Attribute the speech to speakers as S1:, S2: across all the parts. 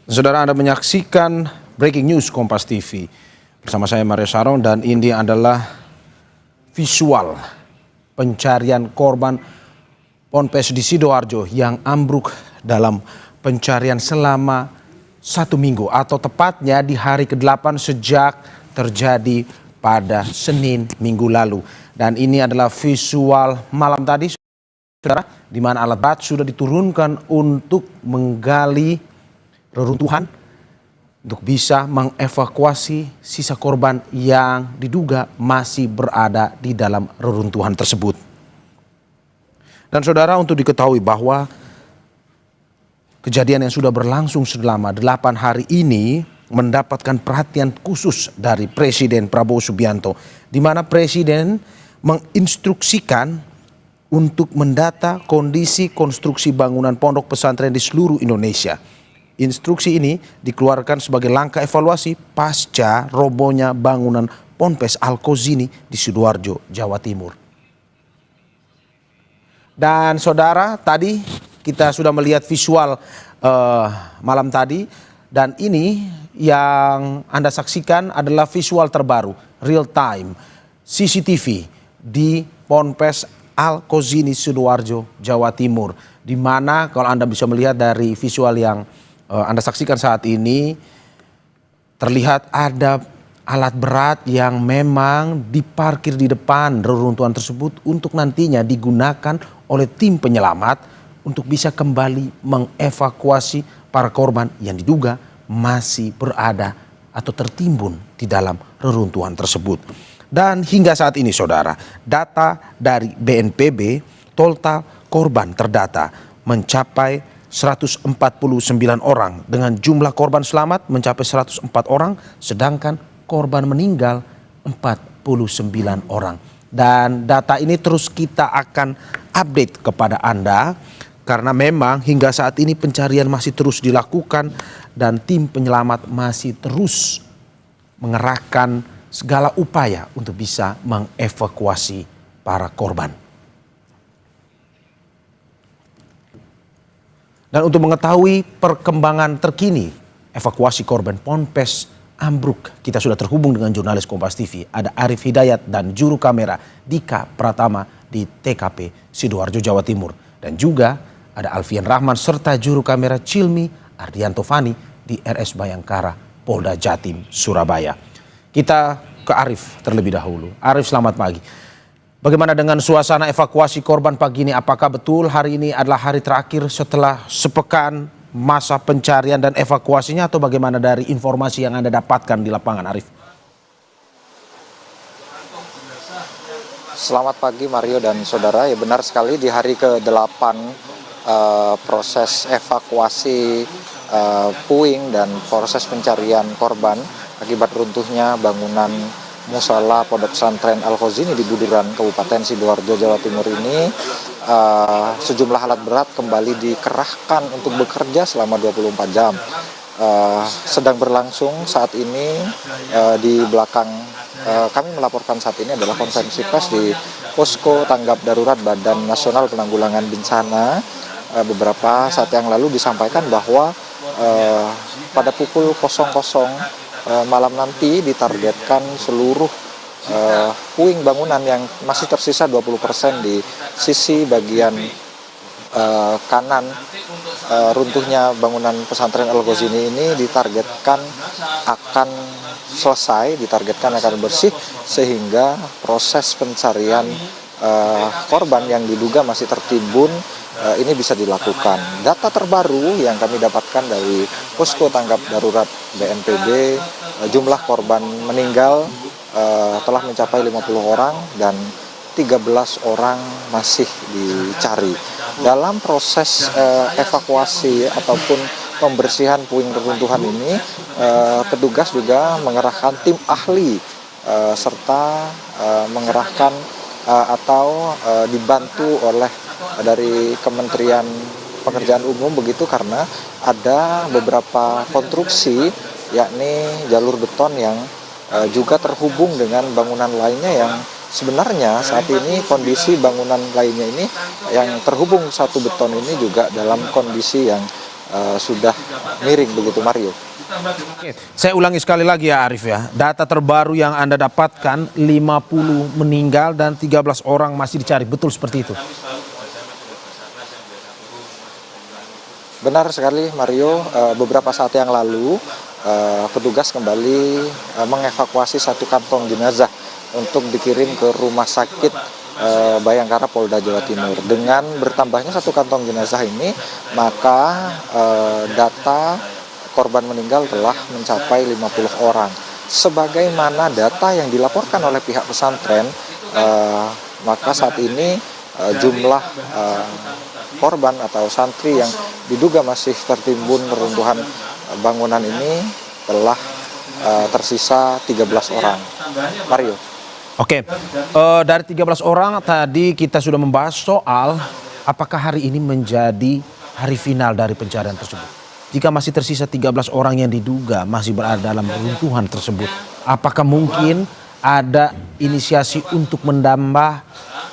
S1: Saudara, Anda menyaksikan Breaking News Kompas TV. Bersama saya Mario Sarong dan ini adalah visual pencarian korban Ponpes di Sidoarjo yang ambruk dalam pencarian selama 1 minggu atau tepatnya di hari ke-8 sejak terjadi pada Senin minggu lalu. Dan ini adalah visual malam tadi, saudara, di mana alat berat sudah diturunkan untuk menggali reruntuhan untuk bisa mengevakuasi sisa korban yang diduga masih berada di dalam reruntuhan tersebut. Dan saudara, untuk diketahui bahwa kejadian yang sudah berlangsung selama 8 hari ini mendapatkan perhatian khusus dari Presiden Prabowo Subianto, di mana Presiden menginstruksikan untuk mendata kondisi konstruksi bangunan pondok pesantren di seluruh Indonesia. Instruksi ini dikeluarkan sebagai langkah evaluasi pasca robohnya bangunan Ponpes Al-Kozini di Sidoarjo, Jawa Timur. Dan saudara, tadi kita sudah melihat visual malam tadi, dan ini yang Anda saksikan adalah visual terbaru, real time CCTV di Ponpes Al-Kozini Sidoarjo, Jawa Timur, di mana kalau Anda bisa melihat dari visual yang Anda saksikan saat ini, terlihat ada alat berat yang memang diparkir di depan reruntuhan tersebut untuk nantinya digunakan oleh tim penyelamat untuk bisa kembali mengevakuasi para korban yang diduga masih berada atau tertimbun di dalam reruntuhan tersebut. Dan hingga saat ini, saudara, data dari BNPB, total korban terdata mencapai 149 orang dengan jumlah korban selamat mencapai 104 orang, sedangkan korban meninggal 49 orang. Dan data ini terus kita akan update kepada Anda karena memang hingga saat ini pencarian masih terus dilakukan dan tim penyelamat masih terus mengerahkan segala upaya untuk bisa mengevakuasi para korban. Dan untuk mengetahui perkembangan terkini evakuasi korban Ponpes ambruk, kita sudah terhubung dengan jurnalis Kompas TV. Ada Arif Hidayat dan juru kamera Dika Pratama di TKP Sidoarjo, Jawa Timur. Dan juga ada Alfian Rahman serta juru kamera Cilmi Ardianto Fani di RS Bayangkara, Polda Jatim, Surabaya. Kita ke Arif terlebih dahulu. Arif, selamat pagi. Bagaimana dengan suasana evakuasi korban pagi ini? Apakah betul hari ini adalah hari terakhir setelah sepekan masa pencarian dan evakuasinya, atau bagaimana dari informasi yang Anda dapatkan di lapangan, Arif?
S2: Selamat pagi Mario dan saudara. Ya, benar sekali, di hari ke-8 proses evakuasi puing dan proses pencarian korban akibat runtuhnya bangunan Musala Pondok Pesantren Al-Kozini di Buduran, Kabupaten Sidoarjo, Jawa Timur ini, sejumlah alat berat kembali dikerahkan untuk bekerja selama 24 jam. Sedang berlangsung saat ini di belakang kami melaporkan saat ini adalah konferensi pers di Posko Tanggap Darurat Badan Nasional Penanggulangan Bencana. Beberapa saat yang lalu disampaikan bahwa pada pukul 00 malam nanti ditargetkan seluruh puing bangunan yang masih tersisa 20% di sisi bagian kanan runtuhnya bangunan pesantren Al-Kozini ini ditargetkan akan selesai, ditargetkan akan bersih, sehingga proses pencarian korban yang diduga masih tertimbun ini bisa dilakukan. Data terbaru yang kami dapatkan dari Posko Tanggap Darurat BNPB, jumlah korban meninggal telah mencapai 50 orang dan 13 orang masih dicari. Dalam proses evakuasi ataupun pembersihan puing reruntuhan ini, petugas juga mengerahkan tim ahli serta mengerahkan atau dibantu oleh dari Kementerian Pekerjaan Umum begitu, karena ada beberapa konstruksi yakni jalur beton yang juga terhubung dengan bangunan lainnya yang sebenarnya saat ini kondisi bangunan lainnya ini yang terhubung satu beton ini juga dalam kondisi yang sudah miring begitu Mario.
S1: Oke, saya ulangi sekali lagi ya Arif ya. Data terbaru yang Anda dapatkan 50 meninggal dan 13 orang masih dicari. Betul seperti itu?
S2: Benar sekali Mario, beberapa saat yang lalu petugas kembali mengevakuasi satu kantong jenazah untuk dikirim ke rumah sakit Bayangkara Polda Jawa Timur. Dengan bertambahnya satu kantong jenazah ini, maka data korban meninggal telah mencapai 50 orang. Sebagaimana data yang dilaporkan oleh pihak pesantren, maka saat ini jumlah korban atau santri yang diduga masih tertimbun reruntuhan bangunan ini telah tersisa 13 orang. Mario.
S1: Oke, dari 13 orang tadi kita sudah membahas soal apakah hari ini menjadi hari final dari pencarian tersebut. Jika masih tersisa 13 orang yang diduga masih berada dalam reruntuhan tersebut, apakah mungkin ada inisiasi untuk menambah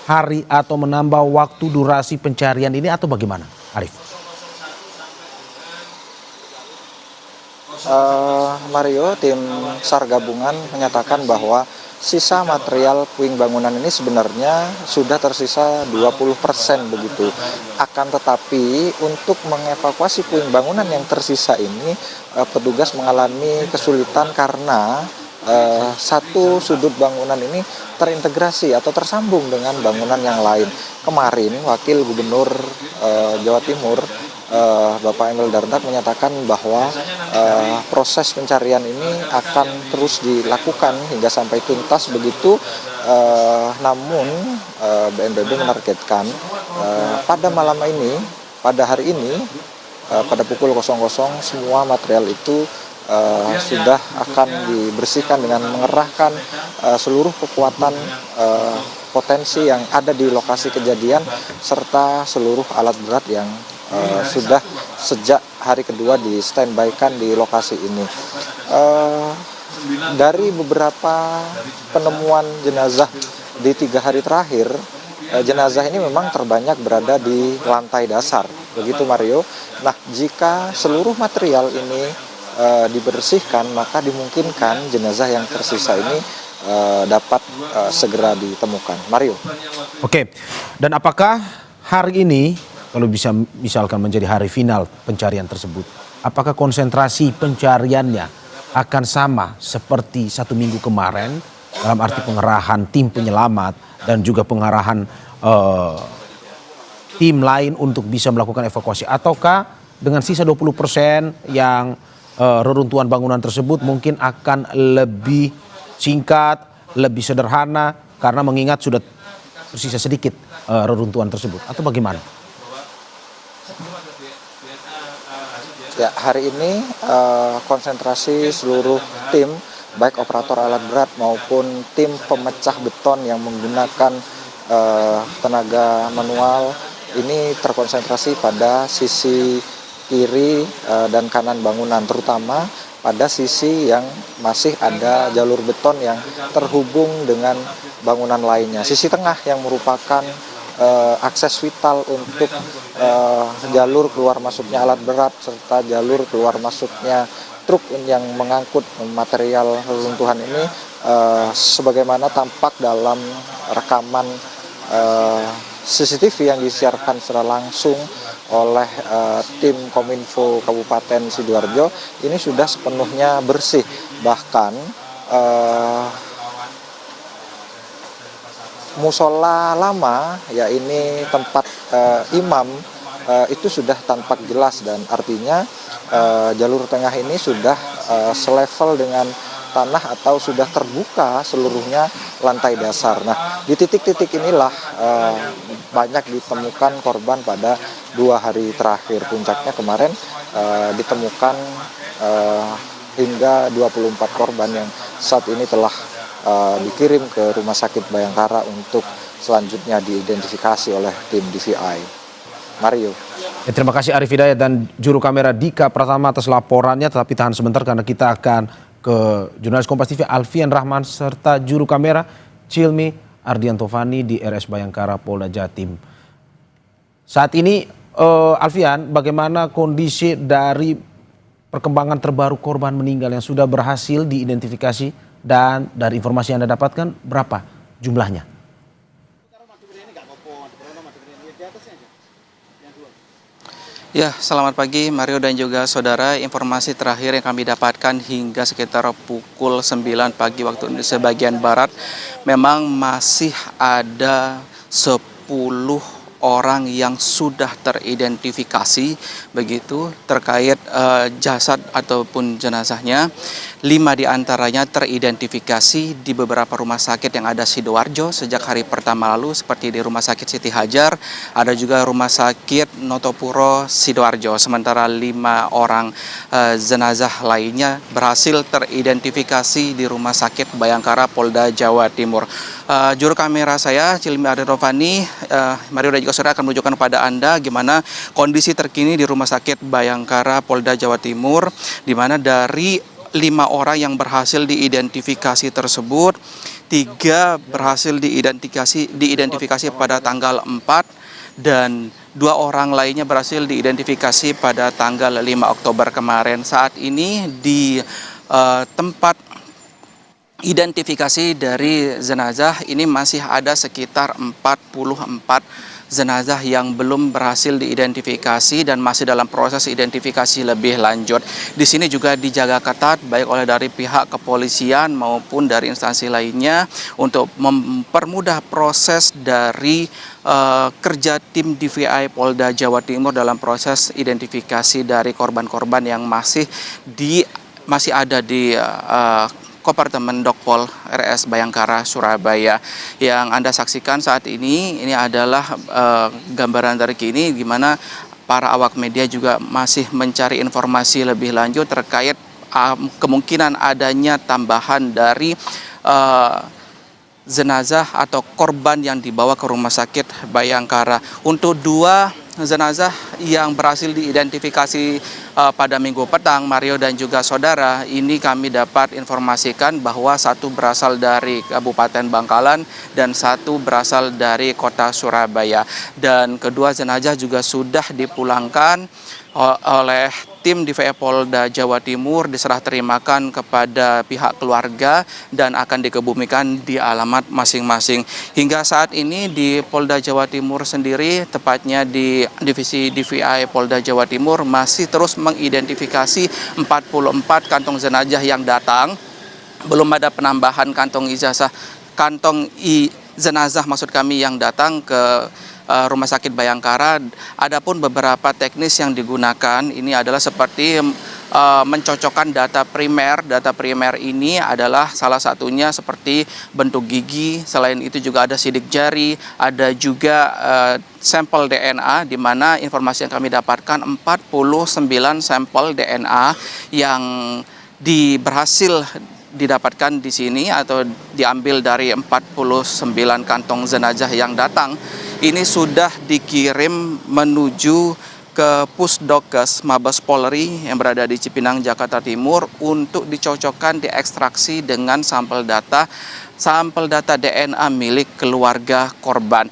S1: hari atau menambah waktu durasi pencarian ini atau bagaimana, Arif?
S2: Mario, tim SAR gabungan menyatakan bahwa sisa material puing bangunan ini sebenarnya sudah tersisa 20% begitu. Akan tetapi untuk mengevakuasi puing bangunan yang tersisa ini, petugas mengalami kesulitan karena satu sudut bangunan ini terintegrasi atau tersambung dengan bangunan yang lain. Kemarin Wakil Gubernur Jawa Timur Bapak Emil Dardak menyatakan bahwa proses pencarian ini akan terus dilakukan hingga sampai tuntas begitu. Namun BNPB menargetkan pada malam ini, pada hari ini, pada pukul 00 semua material itu sudah akan dibersihkan dengan mengerahkan seluruh kekuatan potensi yang ada di lokasi kejadian serta seluruh alat berat yang sudah sejak hari kedua di standby-kan di lokasi ini. Dari beberapa penemuan jenazah di 3 hari terakhir, jenazah ini memang terbanyak berada di lantai dasar, begitu Mario. Nah, jika seluruh material ini dibersihkan, maka dimungkinkan jenazah yang tersisa ini dapat segera ditemukan. Mario.
S1: Oke, dan apakah hari ini, kalau bisa misalkan menjadi hari final pencarian tersebut, apakah konsentrasi pencariannya akan sama seperti 1 minggu kemarin, dalam arti pengerahan tim penyelamat dan juga pengarahan tim lain untuk bisa melakukan evakuasi, ataukah dengan sisa 20% yang reruntuhan bangunan tersebut mungkin akan lebih singkat, lebih sederhana karena mengingat sudah tersisa sedikit reruntuhan tersebut, atau bagaimana?
S2: Ya, hari ini konsentrasi seluruh tim, baik operator alat berat maupun tim pemecah beton yang menggunakan tenaga manual, ini terkonsentrasi pada sisi kiri dan kanan bangunan, terutama pada sisi yang masih ada jalur beton yang terhubung dengan bangunan lainnya. Sisi tengah yang merupakan akses vital untuk jalur keluar masuknya alat berat serta jalur keluar masuknya truk yang mengangkut material reruntuhan ini, sebagaimana tampak dalam rekaman CCTV yang disiarkan secara langsung oleh tim Kominfo Kabupaten Sidoarjo, ini sudah sepenuhnya bersih. Bahkan musola lama, ya ini tempat imam, itu sudah tampak jelas dan artinya jalur tengah ini sudah selevel dengan tanah atau sudah terbuka seluruhnya lantai dasar. Nah, di titik-titik inilah banyak ditemukan korban pada 2 hari terakhir. Puncaknya kemarin ditemukan hingga 24 korban yang saat ini telah dikirim ke Rumah Sakit Bayangkara untuk selanjutnya diidentifikasi oleh tim DVI. Mario.
S1: Ya, terima kasih Arif Hidayat dan juru kamera Dika Pratama atas laporannya, tetapi tahan sebentar karena kita akan ke jurnalis Kompas TV Alfian Rahman serta juru kamera Cilmi Ardiantovani di RS Bayangkara Polda Jatim. Saat ini Alfian, bagaimana kondisi dari perkembangan terbaru korban meninggal yang sudah berhasil diidentifikasi dan dari informasi yang Anda dapatkan berapa jumlahnya?
S3: Ya, selamat pagi Mario dan juga saudara. Informasi terakhir yang kami dapatkan hingga sekitar pukul 9 pagi waktu Indonesia bagian Barat, memang masih ada 10 orang yang sudah teridentifikasi begitu terkait jasad ataupun jenazahnya. 5 diantaranya teridentifikasi di beberapa rumah sakit yang ada Sidoarjo sejak hari pertama lalu, seperti di Rumah Sakit Siti Hajar, ada juga Rumah Sakit Notopuro Sidoarjo. Sementara 5 orang jenazah lainnya berhasil teridentifikasi di Rumah Sakit Bayangkara Polda Jawa Timur. Juru kamera saya Cilmi Aderovani, Mario dan juga saudara akan menunjukkan kepada Anda gimana kondisi terkini di Rumah Sakit Bayangkara Polda Jawa Timur, di mana dari 5 orang yang berhasil diidentifikasi tersebut, 3 berhasil diidentifikasi pada tanggal 4 dan 2 orang lainnya berhasil diidentifikasi pada tanggal 5 Oktober kemarin. Saat ini di tempat identifikasi dari jenazah ini masih ada sekitar 44 jenazah yang belum berhasil diidentifikasi dan masih dalam proses identifikasi lebih lanjut. Di sini juga dijaga ketat baik oleh dari pihak kepolisian maupun dari instansi lainnya untuk mempermudah proses dari kerja tim DVI Polda Jawa Timur dalam proses identifikasi dari korban-korban yang masih ada di Kompartemen Dokpol RS Bayangkara Surabaya. Yang Anda saksikan saat ini adalah gambaran terkini di mana para awak media juga masih mencari informasi lebih lanjut terkait kemungkinan adanya tambahan dari jenazah atau korban yang dibawa ke Rumah Sakit Bayangkara. Untuk 2 jenazah yang berhasil diidentifikasi pada minggu petang, Mario dan juga saudara, ini kami dapat informasikan bahwa 1 berasal dari Kabupaten Bangkalan dan 1 berasal dari kota Surabaya. Dan kedua jenazah juga sudah dipulangkan oleh tim DVI Polda Jawa Timur, diserah terimakan kepada pihak keluarga dan akan dikebumikan di alamat masing-masing. Hingga saat ini di Polda Jawa Timur sendiri, tepatnya di Divisi DVI Polda Jawa Timur, masih terus mengidentifikasi 44 kantong jenazah yang datang. Belum ada penambahan kantong jenazah maksud kami yang datang ke Rumah Sakit Bayangkara. Adapun beberapa teknis yang digunakan ini adalah seperti mencocokkan data primer. Data primer ini adalah salah satunya seperti bentuk gigi, selain itu juga ada sidik jari, ada juga sampel DNA, di mana informasi yang kami dapatkan 49 sampel DNA yang berhasil didapatkan di sini atau diambil dari 49 kantong jenazah yang datang. Ini sudah dikirim menuju ke Pusdokes Mabes Polri yang berada di Cipinang, Jakarta Timur untuk dicocokkan, diekstraksi dengan sampel data DNA milik keluarga korban.